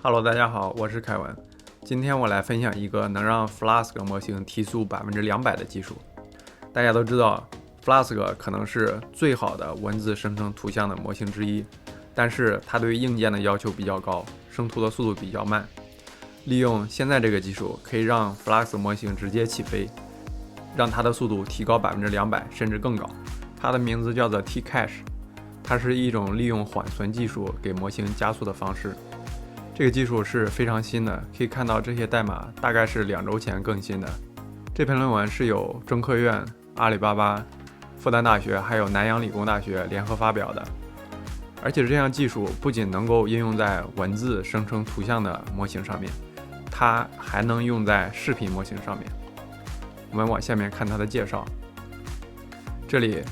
Hello， 大家好，我是凯文。今天我来分享一个能让 Flask 模型提速200%的技术。大家都知道 Flask 可能是最好的文字生成图像的模型之一，但是它对硬件的要求比较高，生图的速度比较慢。利用现在这个技术，可以让 Flask 模型直接起飞，让它的速度提高200%甚至更高。它的名字叫做 T-Cache， 它是一种利用缓存技术给模型加速的方式。这个技术是非常新的，可以看到这些代码大概是2周前更新的。这篇论文是由中科院、阿里巴巴、复旦大学还有南洋理工大学联合发表的。而且这项技术不仅能够应用在文字生成图像的模型上面，它还能用在视频模型上面。我们往下面看它的介绍。这里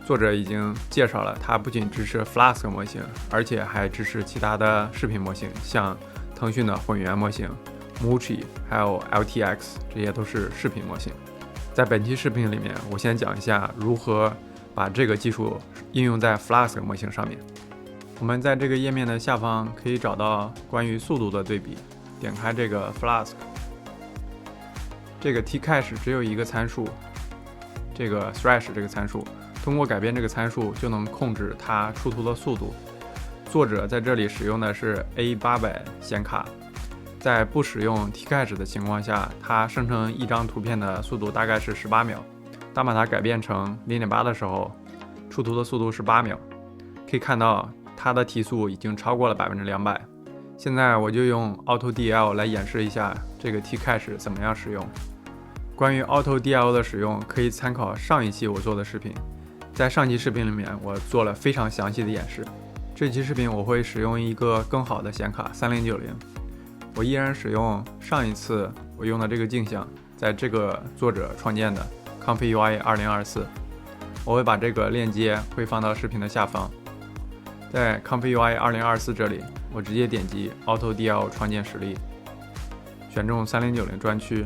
作者已经介绍了，它不仅支持 Flask 模型，而且还支持其他的视频模型，像腾讯的混元模型、Muchi 还有 LTX， 这些都是视频模型。在本期视频里面，我先讲一下如何把这个技术应用在 Flask 模型上面。我们在这个页面的下方可以找到关于速度的对比，点开这个 Flask， 这个 T-Cache 只有一个参数，这个 Thresh 这个参数。通过改变这个参数就能控制它出图的速度。作者在这里使用的是 A800 显卡，在不使用 T-Cache 的情况下，它生成一张图片的速度大概是18秒。当把它改变成 0.8 的时候，出图的速度是8秒。可以看到它的提速已经超过了200%。现在我就用 AutoDL 来演示一下这个 T-Cache 怎么样使用。关于 AutoDL 的使用，可以参考上一期我做的视频。在上期视频里面，我做了非常详细的演示。这期视频我会使用一个更好的显卡3090，我依然使用上一次我用的这个镜像，在这个作者创建的 ComfyUI 2024，我会把这个链接会放到视频的下方。在 ComfyUI 2024这里，我直接点击 AutoDL 创建实例，选中3090专区，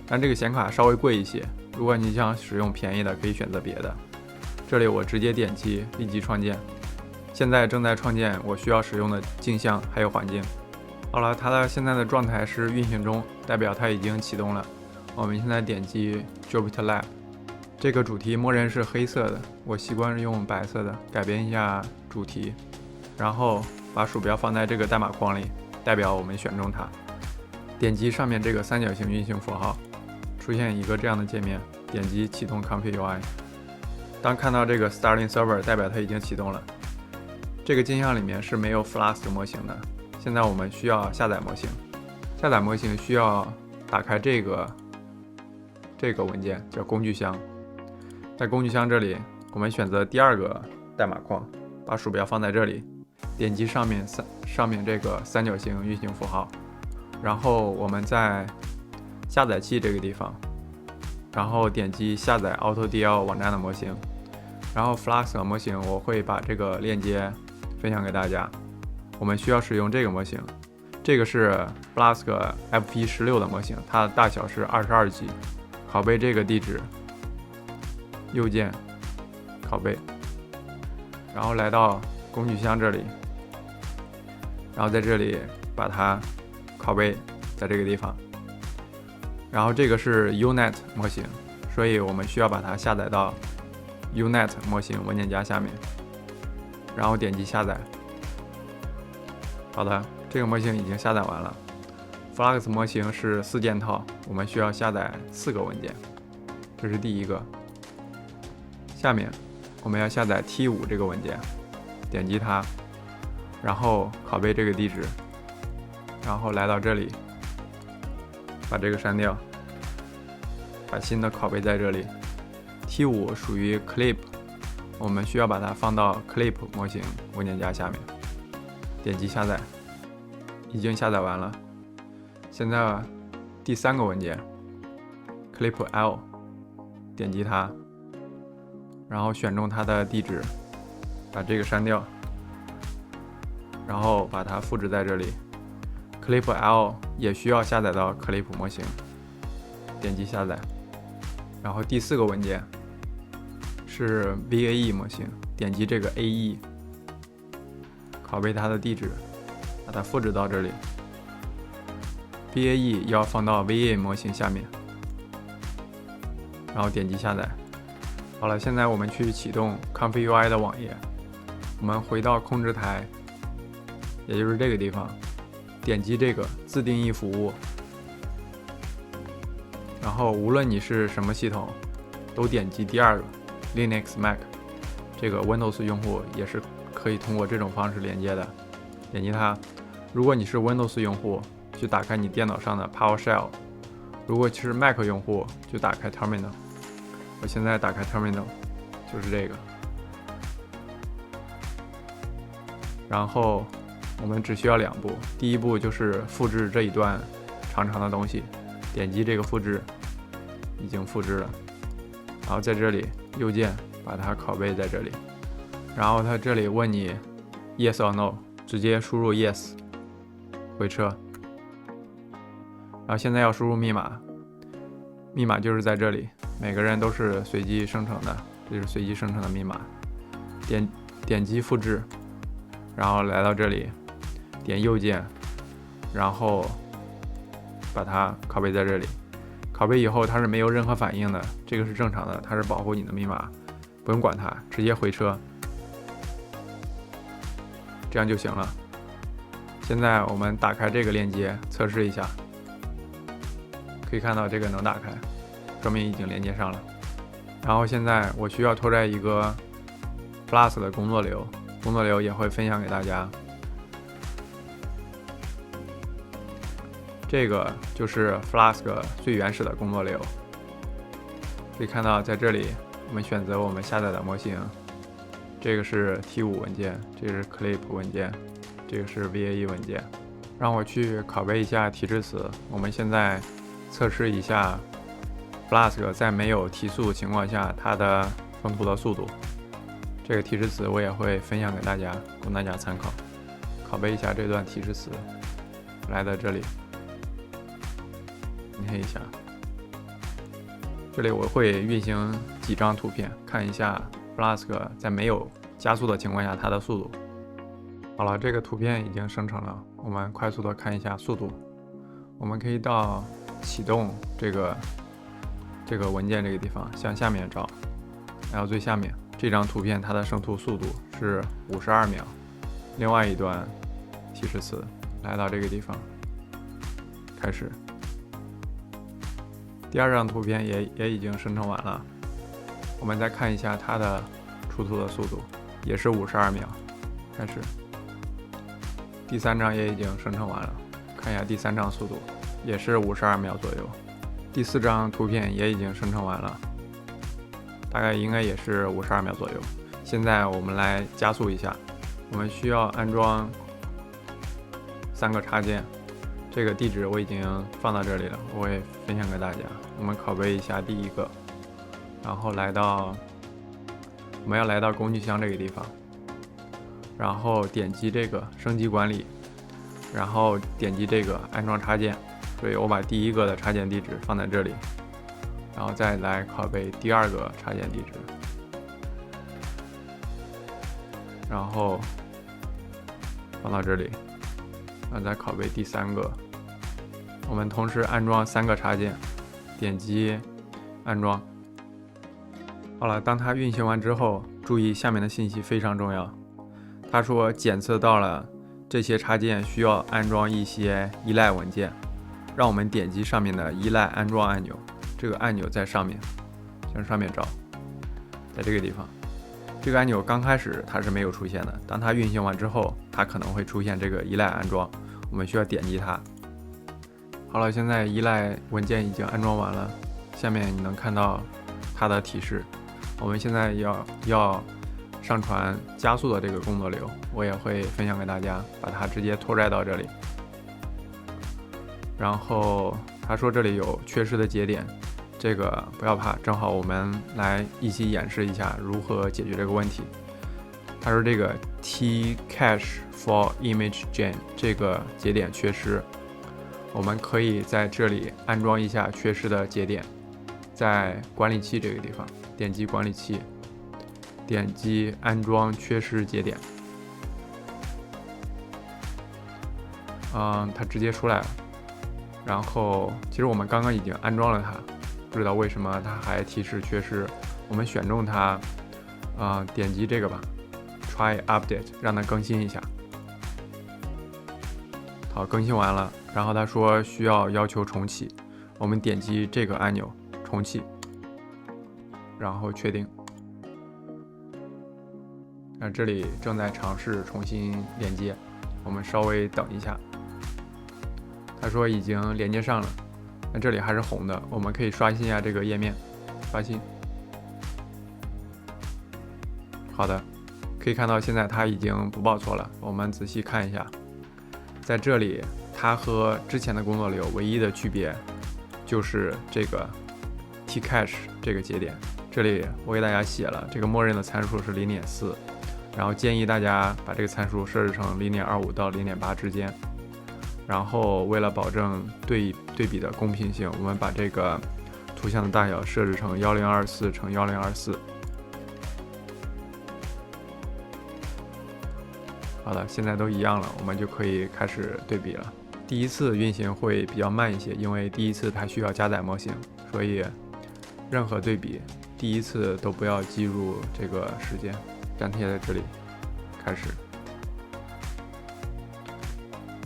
但这个显卡稍微贵一些，如果你想使用便宜的，可以选择别的。这里我直接点击立即创建，现在正在创建我需要使用的镜像还有环境。好了，它的现在的状态是运行中，代表它已经启动了。我们现在点击 Jupyter Lab， 这个主题默认是黑色的，我习惯用白色的，改变一下主题，然后把鼠标放在这个代码框里，代表我们选中它。点击上面这个三角形运行符号，出现一个这样的界面，点击启动 ComfyUI。当看到这个 Starting Server， 代表它已经启动了。这个镜像里面是没有 Flask 模型的。现在我们需要下载模型。下载模型需要打开这个文件，叫工具箱。在工具箱这里，我们选择第二个代码框，把鼠标放在这里，点击上面这个三角形运行符号，然后我们在下载器这个地方，然后点击下载 AutoDL 网站的模型。然后 Flask 模型我会把这个链接分享给大家。我们需要使用这个模型，这个是 Flask FP16 的模型，它的大小是22G。拷贝这个地址，右键拷贝，然后来到工具箱这里，然后在这里把它拷贝在这个地方。然后这个是 Unet 模型，所以我们需要把它下载到Unet 模型文件夹下面，然后点击下载。好的，这个模型已经下载完了。Flask 模型是4件套，我们需要下载4个文件，这是第一个。下面我们要下载 T5 这个文件，点击它，然后拷贝这个地址，然后来到这里，把这个删掉，把新的拷贝在这里。T5 属于 Clip， 我们需要把它放到 Clip 模型文件夹下面，点击下载，已经下载完了。现在第3个文件 Clip L， 点击它，然后选中它的地址，把这个删掉，然后把它复制在这里。Clip L 也需要下载到 Clip 模型，点击下载。然后第4个文件是 VAE 模型，点击这个 AE， 拷贝它的地址，把它复制到这里。BAE 要放到 VA 模型下面，然后点击下载。好了，现在我们去启动 ComfyUI 的网页。我们回到控制台，也就是这个地方，点击这个自定义服务，然后无论你是什么系统，都点击第二个 Linux Mac。这个 Windows 用户也是可以通过这种方式连接的，点击它。如果你是 Windows 用户，就打开你电脑上的 PowerShell； 如果是 Mac 用户，就打开 Terminal。我现在打开 Terminal， 就是这个。然后我们只需要2步，第一步就是复制这一段长长的东西，点击这个复制，已经复制了。然后在这里右键把它拷贝在这里，然后它这里问你 Yes or No， 直接输入 Yes， 回车。然后现在要输入密码，密码就是在这里，每个人都是随机生成的，这是随机生成的密码。点击复制，然后来到这里，点右键，然后把它拷贝在这里。拷贝以后它是没有任何反应的，这个是正常的，它是保护你的密码，不用管它，直接回车，这样就行了。现在我们打开这个链接测试一下，可以看到这个能打开，说明已经连接上了。然后现在我需要拖拽一个 Flask 的工作流，工作流也会分享给大家。这个就是 Flask 最原始的工作流，可以看到在这里我们选择我们下载的模型，这个是 T5 文件，这个是 Clip 文件，这个是 VAE 文件。让我去拷贝一下提示词，我们现在测试一下 Flask 在没有提速情况下它的封图的速度。这个提示词我也会分享给大家，供大家参考。拷贝一下这段提示词，来到这里念一下。这里我会运行几张图片，看一下 Flask 在没有加速的情况下它的速度。好了，这个图片已经生成了，我们快速的看一下速度。我们可以到启动这个文件这个地方向下面找，来到最下面，这张图片它的生图速度是52秒。另外一段提示词，来到这个地方开始。第二张图片也已经生成完了，我们再看一下它的出图的速度，也是52秒，开始。第三张也已经生成完了，看一下第三张速度，也是52秒左右。第四张图片也已经生成完了，大概应该也是52秒左右。现在我们来加速一下，我们需要安装3个插件，这个地址我已经放到这里了，我会分享给大家。我们拷贝一下第一个，然后我们要来到工具箱这个地方，然后点击这个升级管理，然后点击这个安装插件，所以我把第一个的插件地址放在这里，然后再来拷贝第二个插件地址，然后放到这里，然后再拷贝第三个。我们同时安装3个插件，点击安装。好了，当它运行完之后，注意下面的信息非常重要。他说检测到了这些插件需要安装一些依赖文件，让我们点击上面的依赖安装按钮，这个按钮在上面，向上面找，在这个地方。这个按钮刚开始它是没有出现的，当它运行完之后，它可能会出现这个依赖安装，我们需要点击它。好了，现在依赖文件已经安装完了，下面你能看到它的提示。我们现在要上传加速的这个工作流，我也会分享给大家，把它直接拖拽到这里。然后他说这里有缺失的节点，这个不要怕，正好我们来一起演示一下如何解决这个问题。他说这个 T cache for image gen 这个节点缺失，我们可以在这里安装一下缺失的节点，在管理器这个地方点击管理器，点击安装缺失节点，它直接出来了。然后其实我们刚刚已经安装了它，不知道为什么它还提示缺失。我们选中它，点击这个吧 ，Try Update， 让它更新一下。好，更新完了，然后他说需要求重启，我们点击这个按钮重启，然后确定。那这里正在尝试重新连接，我们稍微等一下。他说已经连接上了，那这里还是红的，我们可以刷新一下这个页面，刷新。好的，可以看到现在它已经不报错了。我们仔细看一下，在这里它和之前的工作流唯一的区别就是这个 Tcache 这个节点。这里我给大家写了，这个默认的参数是 0.4， 然后建议大家把这个参数设置成 0.25 到 0.8 之间。然后为了保证对比的公平性，我们把这个图像的大小设置成1024乘1024。好了，现在都一样了，我们就可以开始对比了。第一次运行会比较慢一些，因为第一次它需要加载模型，所以任何对比第一次都不要计入这个时间。粘贴在这里，开始。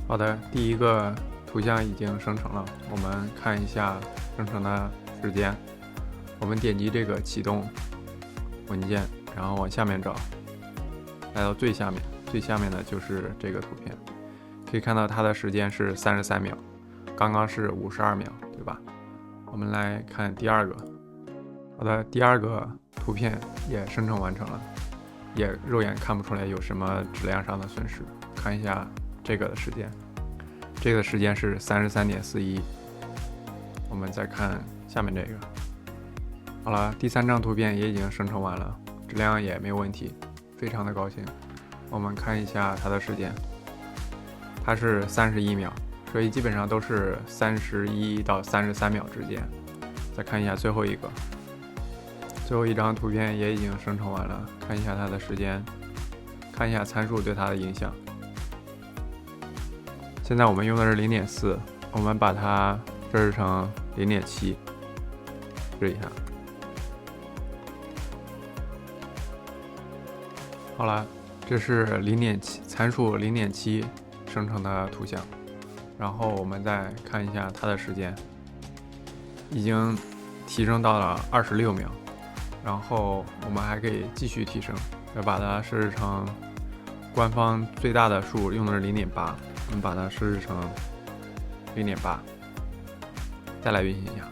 好的，第一个图像已经生成了，我们看一下生成的时间。我们点击这个启动文件，然后往下面找，来到最下面，最下面的就是这个图片。可以看到它的时间是33秒，刚刚是52秒，对吧？我们来看第二个。好的，第二个图片也生成完成了，也肉眼看不出来有什么质量上的损失。看一下这个的时间，这个时间是33.41。我们再看下面这个。好了，第三张图片也已经生成完了，质量也没有问题，非常的高兴。我们看一下它的时间，它是31秒，所以基本上都是31到33秒之间。再看一下最后一个，最后一张图片也已经生成完了，看一下它的时间，看一下参数对它的影响。现在我们用的是 0.4， 我们把它设置成 0.7， 试一下。好了，这是 0.7 参数 0.7 生成的图像，然后我们再看一下它的时间，已经提升到了26秒，然后我们还可以继续提升，要把它设置成官方最大的数用的是 0.8， 我们把它设置成 0.8， 再来运行一下。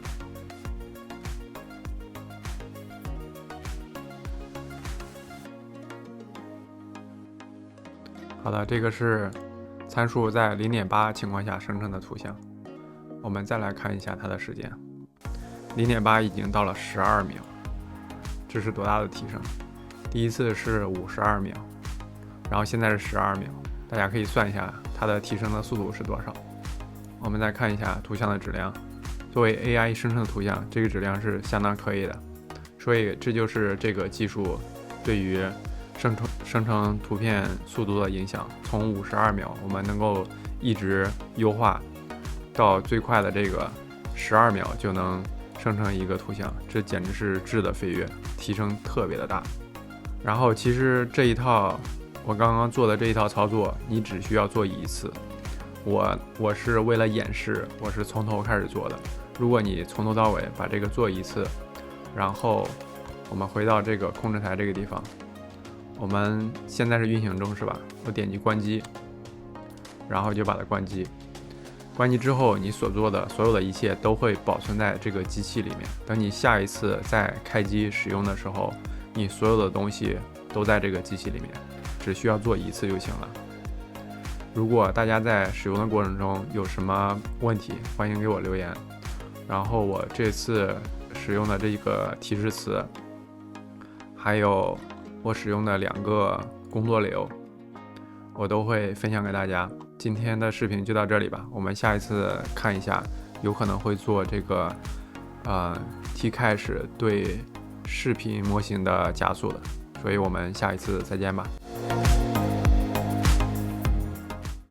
好的，这个是参数在 0.8 情况下生成的图像。我们再来看一下它的时间， 0.8 已经到了12秒，这是多大的提升？第一次是52秒，然后现在是12秒，大家可以算一下它的提升的速度是多少。我们再看一下图像的质量，作为 AI 生成的图像，这个质量是相当可以的，所以这就是这个技术对于生成图片速度的影响。从52秒我们能够一直优化到最快的这个12秒就能生成一个图像，这简直是质的飞跃，提升特别的大。然后其实这一套我刚刚做的这一套操作，你只需要做一次。我是为了演示，我是从头开始做的。如果你从头到尾把这个做一次，然后我们回到这个控制台这个地方，我们现在是运行中是吧？我点击关机，然后就把它关机。关机之后，你所做的所有的一切都会保存在这个机器里面。等你下一次再开机使用的时候，你所有的东西都在这个机器里面，只需要做一次就行了。如果大家在使用的过程中有什么问题，欢迎给我留言。然后我这次使用的这个提示词，还有我使用的2个工作流，我都会分享给大家。今天的视频就到这里吧，我们下一次看一下，有可能会做这个Tcache 对视频模型的加速的，所以我们下一次再见吧。